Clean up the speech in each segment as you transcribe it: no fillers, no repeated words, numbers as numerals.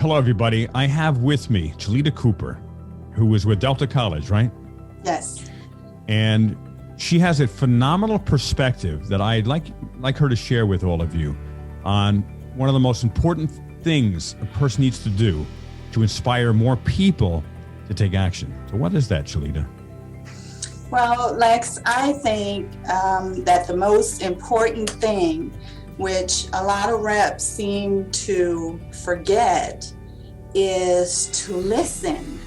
Hello, everybody. I have with me Chaleta Cooper, who was with Delta College, right? Yes. And she has a phenomenal perspective that I'd like her to share with all of you on one of the most important things a person needs to do to inspire more people to take action. So what is that, Chaleta? Well, Lex, I think that the most important thing, which a lot of reps seem to forget, is to listen.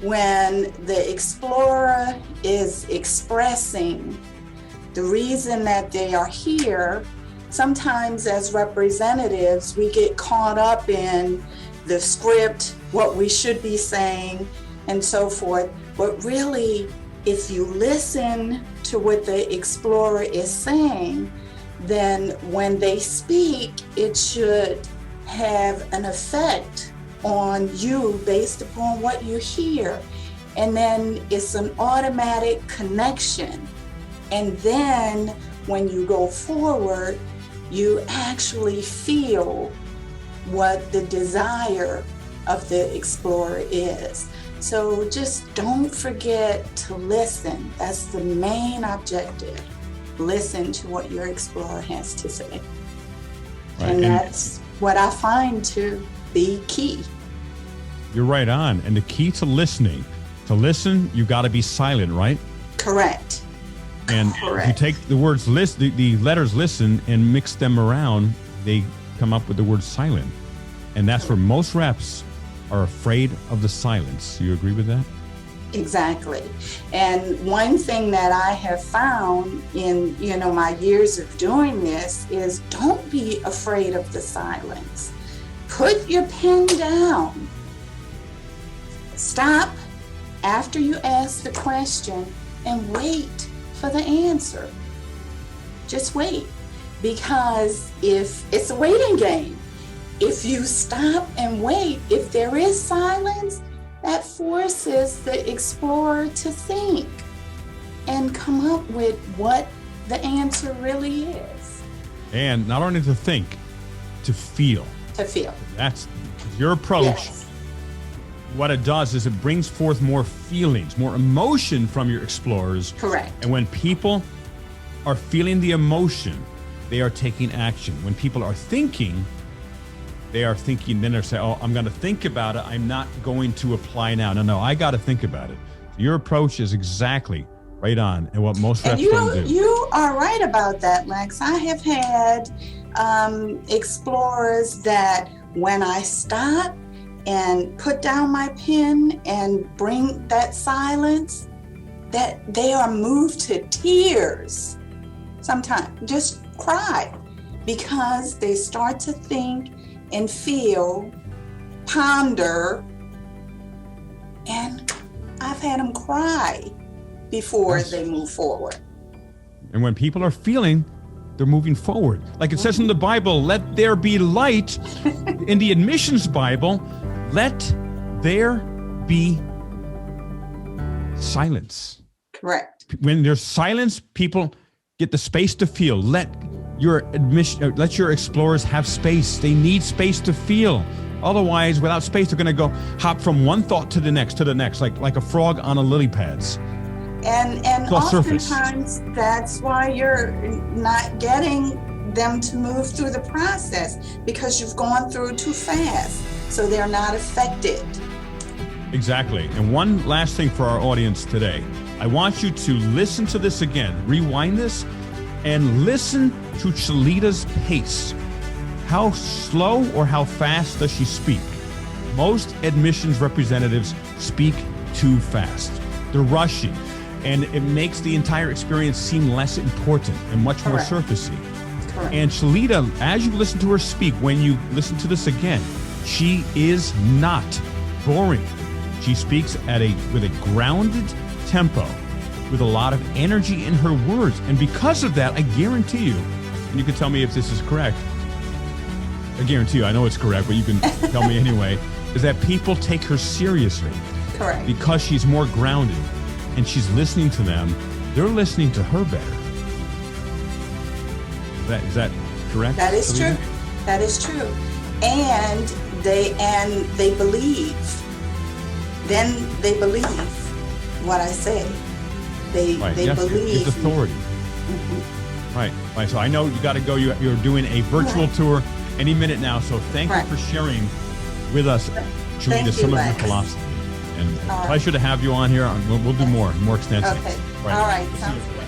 When the explorer is expressing the reason that they are here, sometimes as representatives, we get caught up in the script, what we should be saying, and so forth. But really, if you listen to what the explorer is saying, then when they speak, it should have an effect on you based upon what you hear. And then it's an automatic connection. And then when you go forward, you actually feel what the desire of the explorer is. So just don't forget to listen. That's the main objective. Listen to what your explorer has to say. Right. And that's what I find to be key. You're right on. And the key to listening, to listen, you got to be silent, right? Correct. And if you take the words the letters listen and mix them around, they come up with the word silent. And that's where most reps are afraid of the silence. You agree with that? Exactly. And one thing that I have found in, my years of doing this is don't be afraid of the silence. Put your pen down. Stop after you ask the question and wait for the answer. Just wait, because if it's a waiting game, if you stop and wait, if there is silence, that forces the explorer to think and come up with what the answer really is. And not only to think, to feel. To feel. That's your approach. Yes. What it does is it brings forth more feelings, more emotion from your explorers. Correct. And when people are feeling the emotion, they are taking action. When people are thinking, then they're saying, oh, I'm going to think about it. I'm not going to apply now. No, I got to think about it. Your approach is exactly right on, and what most reps don't do. You are right about that, Lex. I have had explorers that when I stop and put down my pen and bring that silence, that they are moved to tears. Sometimes just cry, because they start to think and feel, ponder, and I've had them cry before they move forward. And when people are feeling, they're moving forward. Like it says in the Bible, let there be light. In the admissions Bible, let there be silence. Correct. When there's silence, people get the space to feel. Let your explorers have space. They need space to feel. Otherwise, without space, they're going to go hop from one thought to the next, like a frog on a lily pads. And oftentimes that's why you're not getting them to move through the process, because you've gone through too fast, so they're not affected. Exactly. And one last thing for our audience today. I want you to listen to this again. Rewind this and listen to Chaleta's pace. How slow or how fast does she speak? Most admissions representatives speak too fast. They're rushing, and it makes the entire experience seem less important and much more surfacey. Correct. And Chaleta, as you listen to her speak, when you listen to this again, she is not boring. She speaks with a grounded tempo, with a lot of energy in her words. And because of that, I guarantee you, and you can tell me if this is correct, I guarantee you, I know it's correct, but you can tell me anyway, is that people take her seriously. Correct. Because she's more grounded and she's listening to them, they're listening to her better. Is that correct? That is true. That is true. And they believe. Then they believe what I say. They yes, believe. It's authority. Mm-hmm. Right. So I know you got to go. You're doing a virtual tour any minute now. So thank you for sharing with us, Chaleta, some of your philosophy. And a pleasure to have you on here. We'll do more extensive. Okay. All right. Sounds good.